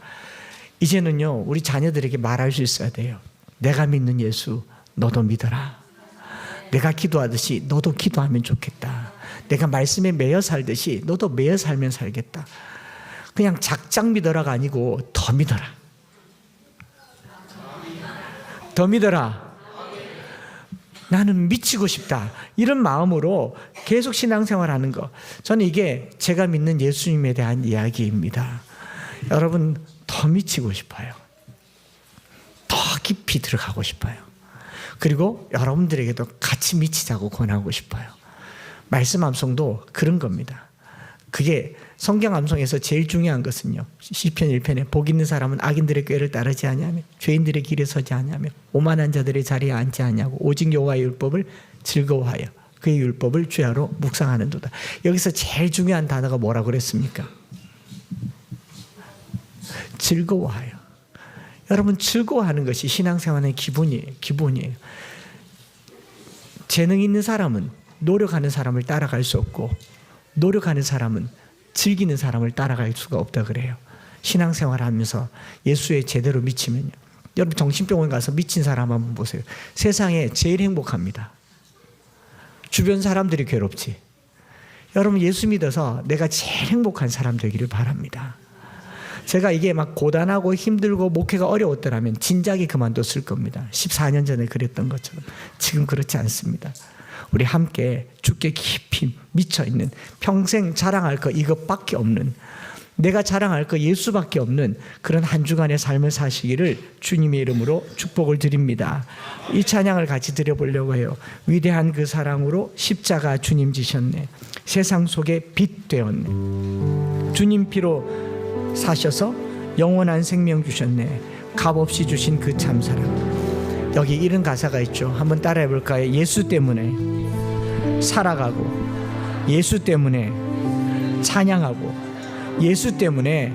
Speaker 1: 이제는요, 우리 자녀들에게 말할 수 있어야 돼요. 내가 믿는 예수 너도 믿어라. 내가 기도하듯이 너도 기도하면 좋겠다. 내가 말씀에 매여 살듯이 너도 매여 살면 살겠다. 그냥 작작 믿어라가 아니고 더 믿어라. 더 믿어라. 나는 미치고 싶다. 이런 마음으로 계속 신앙생활하는 거. 저는 이게 제가 믿는 예수님에 대한 이야기입니다. 여러분 더 미치고 싶어요. 더 깊이 들어가고 싶어요. 그리고 여러분들에게도 같이 미치자고 권하고 싶어요. 말씀 암송도 그런 겁니다. 그게 성경 암송에서 제일 중요한 것은요, 시편 1편에 복 있는 사람은 악인들의 꾀를 따르지 아니하며 죄인들의 길에 서지 아니하며 오만한 자들의 자리에 앉지 아니하고 오직 여호와의 율법을 즐거워하여 그의 율법을 주야로 묵상하는도다. 여기서 제일 중요한 단어가 뭐라고 그랬습니까? 즐거워하여. 여러분 즐거워하는 것이 신앙생활의 기본이에요. 재능 있는 사람은 노력하는 사람을 따라갈 수 없고 노력하는 사람은 즐기는 사람을 따라갈 수가 없다 그래요. 신앙생활 하면서 예수에 제대로 미치면요. 여러분 정신병원 가서 미친 사람 한번 보세요. 세상에 제일 행복합니다. 주변 사람들이 괴롭지. 여러분 예수 믿어서 내가 제일 행복한 사람 되기를 바랍니다. 제가 이게 막 고단하고 힘들고 목회가 어려웠더라면 진작에 그만뒀을 겁니다. 14년 전에 그랬던 것처럼. 지금 그렇지 않습니다. 우리 함께 주께 깊이 미쳐있는, 평생 자랑할 거 이것밖에 없는, 내가 자랑할 거 예수밖에 없는 그런 한 주간의 삶을 사시기를 주님의 이름으로 축복을 드립니다. 이 찬양을 같이 드려보려고 해요. 위대한 그 사랑으로 십자가 주님 지셨네. 세상 속에 빛 되었네. 주님 피로 사셔서 영원한 생명 주셨네. 값없이 주신 그 참사랑. 여기 이런 가사가 있죠. 한번 따라해 볼까요? 예수 때문에 살아가고, 예수 때문에 찬양하고, 예수 때문에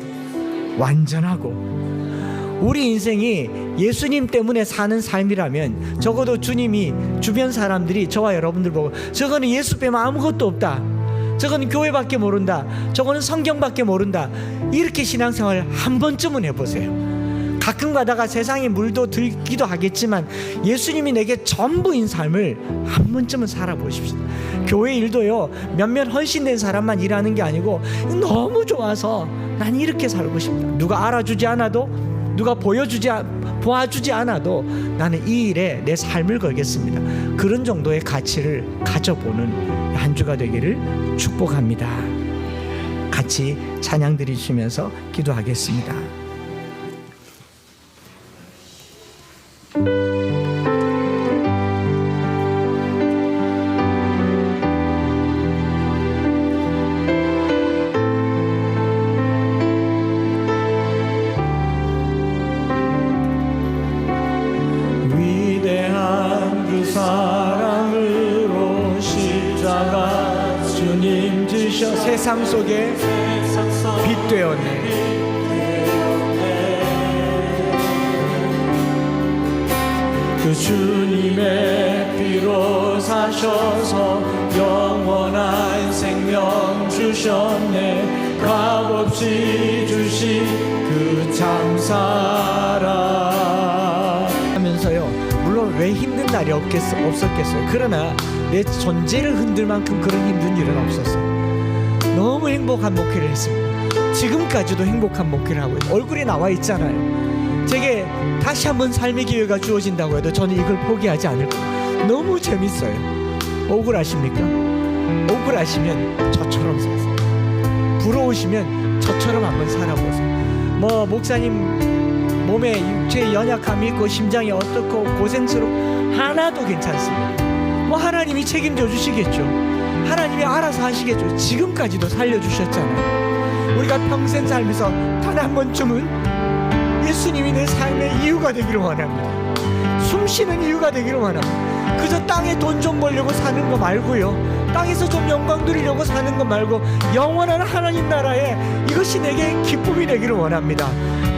Speaker 1: 완전하고. 우리 인생이 예수님 때문에 사는 삶이라면 적어도 주님이, 주변 사람들이 저와 여러분들 보고 저거는 예수 빼면 아무것도 없다, 저거는 교회밖에 모른다, 저거는 성경밖에 모른다, 이렇게 신앙생활 한 번쯤은 해보세요. 가끔 가다가 세상에 물도 들기도 하겠지만 예수님이 내게 전부인 삶을 한 번쯤은 살아보십시오. 교회 일도요, 몇몇 헌신된 사람만 일하는 게 아니고 너무 좋아서 난 이렇게 살고 싶다. 누가 알아주지 않아도, 누가 보아주지 않아도 나는 이 일에 내 삶을 걸겠습니다. 그런 정도의 가치를 가져보는 한 주가 되기를 축복합니다. 같이 찬양 드리시면서 기도하겠습니다. 세상 속에 빛 되었네. 그 주님의 피로 사셔서 영원한 생명 주셨네. 값없이 주신 그 참사랑 하면서요, 물론 왜 힘든 날이 없었겠어요. 그러나 내 존재를 흔들 만큼 그런 힘든 일은 없었어요. 너무 행복한 목회를 했습니다. 지금까지도 행복한 목회를 하고 있어요. 얼굴이 나와 있잖아요. 제게 다시 한번 삶의 기회가 주어진다고 해도 저는 이걸 포기하지 않을 거예요. 너무 재밌어요. 억울하십니까? 억울하시면 저처럼 사세요. 부러우시면 저처럼 한번 살아보세요. 뭐 목사님 몸에 육체에 연약함이 있고 심장이 어떻고 고생스럽고 하나도 괜찮습니다. 뭐 하나님이 책임져 주시겠죠. 하나님이 알아서 하시겠죠. 지금까지도 살려주셨잖아요. 우리가 평생 살면서 단 한 번쯤은 예수님이 내 삶의 이유가 되기를 원합니다. 숨쉬는 이유가 되기를 원합니다. 그저 땅에 돈 좀 벌려고 사는 거 말고요, 땅에서 좀 영광 누리려고 사는 거 말고 영원한 하나님 나라에 이것이 내게 기쁨이 되기를 원합니다.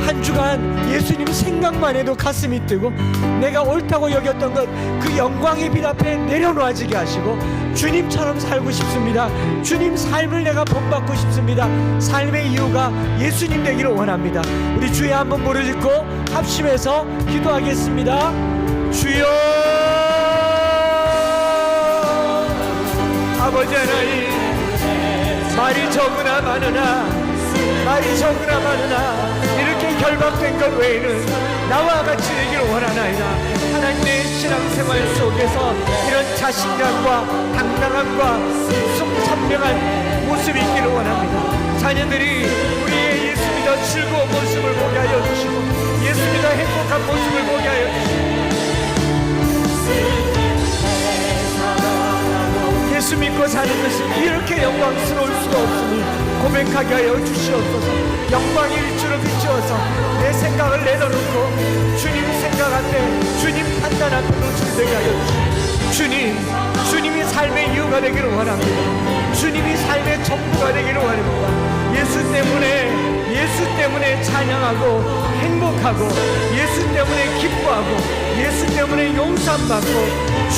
Speaker 1: 한 주간 예수님 생각만 해도 가슴이 뜨고 내가 옳다고 여겼던 것 그 영광의 빛 앞에 내려놓아지게 하시고 주님처럼 살고 싶습니다. 주님 삶을 내가 본받고 싶습니다. 삶의 이유가 예수님 되기를 원합니다. 우리 주의 한번 부르짖고 합심해서 기도하겠습니다. 주여, 아버지 하나님, 말이 적으나 많으나 이렇게 결박된 것 외에는 나와 같이 되기를 원하나이다. 하나님의 신앙생활 속에서 이런 자신감과 당당함과 선명한 모습이 있기를 원합니다. 자녀들이 우리의 예수 믿어 즐거운 모습을 보게 하여 주시고 예수 믿어 행복한 모습을 보게 하여 주시고 예수 믿고 사는 것이 이렇게 영광스러울 수가 없으니 고백하게 하여 주시옵소서. 영광의 일주로 비추어서 내 생각을 내려놓고 주님 생각 앞에, 주님 판단 앞에 노출되게 하여 주시옵소서. 주님이 삶의 이유가 되기를 원합니다. 주님이 삶의 전부가 되기를 원합니다. 예수 때문에 찬양하고 행복하고 예수 때문에 기뻐하고 예수 때문에 용서받고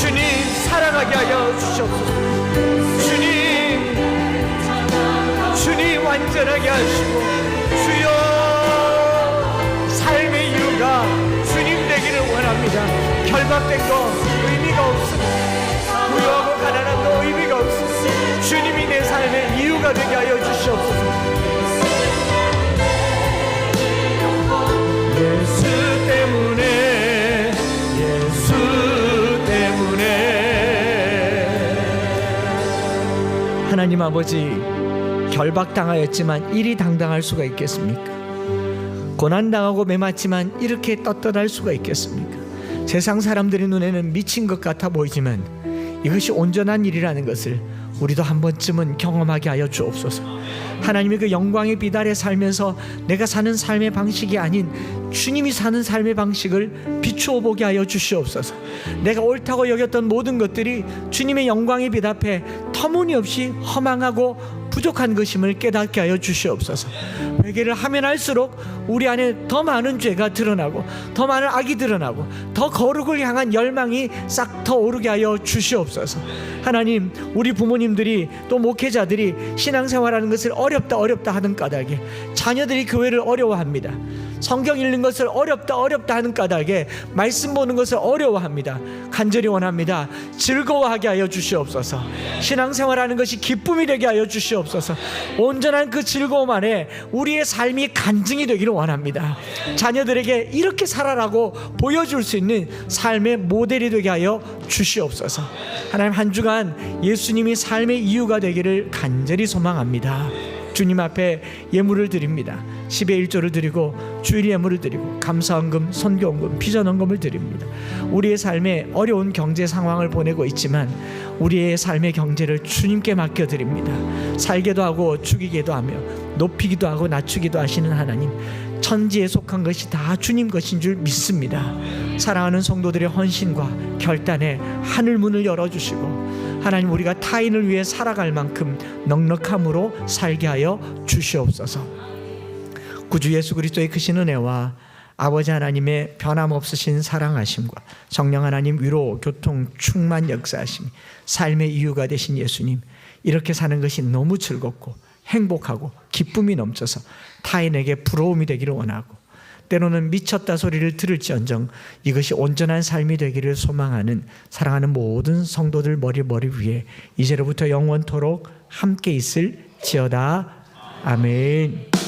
Speaker 1: 주님 살아가게 하여 주시옵소서. 주님 완전하게 하시고 주여, 삶의 이유가 주님 되기를 원합니다. 결박된 거 의미가 없습니다. 부유하고 가난한 거 의미가 없습니다. 주님이 내 삶의 이유가 되게 하여 주시옵소서. 예수 때문에 하나님 아버지, 결박당하였지만 이리 당당할 수가 있겠습니까? 고난당하고 매맞지만 이렇게 떳떳할 수가 있겠습니까? 세상 사람들의 눈에는 미친 것 같아 보이지만 이것이 온전한 일이라는 것을 우리도 한 번쯤은 경험하게 하여 주옵소서. 하나님의 그 영광의 빛 아래 살면서 내가 사는 삶의 방식이 아닌 주님이 사는 삶의 방식을 비추어 보게 하여 주시옵소서. 내가 옳다고 여겼던 모든 것들이 주님의 영광의 빛 앞에 터무니없이 허망하고 부족한 것임을 깨닫게 하여 주시옵소서. 회개를 하면 할수록 우리 안에 더 많은 죄가 드러나고 더 많은 악이 드러나고 더 거룩을 향한 열망이 싹 더 오르게 하여 주시옵소서. 하나님, 우리 부모님들이 또 목회자들이 신앙생활하는 것을 어렵다 하는 까닭에 자녀들이 교회를 어려워합니다. 성경 읽는 것을 어렵다 하는 까닭에 말씀 보는 것을 어려워합니다. 간절히 원합니다. 즐거워하게 하여 주시옵소서. 신앙생활하는 것이 기쁨이 되게 하여 주시옵소서. 온전한 그 즐거움 안에 우리의 삶이 간증이 되기를 원합니다. 자녀들에게 이렇게 살아라고 보여줄 수 있는 삶의 모델이 되게 하여 주시옵소서. 하나님, 한 주간 예수님이 삶의 이유가 되기를 간절히 소망합니다. 주님 앞에 예물을 드립니다. 10의 1조를 드리고 주일 예물을 드리고 감사헌금, 선교헌금, 비전헌금을 드립니다. 우리의 삶에 어려운 경제 상황을 보내고 있지만 우리의 삶의 경제를 주님께 맡겨드립니다. 살게도 하고 죽이게도 하며 높이기도 하고 낮추기도 하시는 하나님, 천지에 속한 것이 다 주님 것인 줄 믿습니다. 사랑하는 성도들의 헌신과 결단에 하늘 문을 열어주시고 하나님, 우리가 타인을 위해 살아갈 만큼 넉넉함으로 살게 하여 주시옵소서. 구주 예수 그리스도의 크신 은혜와 아버지 하나님의 변함없으신 사랑하심과 성령 하나님 위로 교통 충만 역사하심이 삶의 이유가 되신 예수님, 이렇게 사는 것이 너무 즐겁고 행복하고 기쁨이 넘쳐서 타인에게 부러움이 되기를 원하고, 때로는 미쳤다 소리를 들을지언정 이것이 온전한 삶이 되기를 소망하는 사랑하는 모든 성도들 머리 위에 이제로부터 영원토록 함께 있을지어다. 아멘.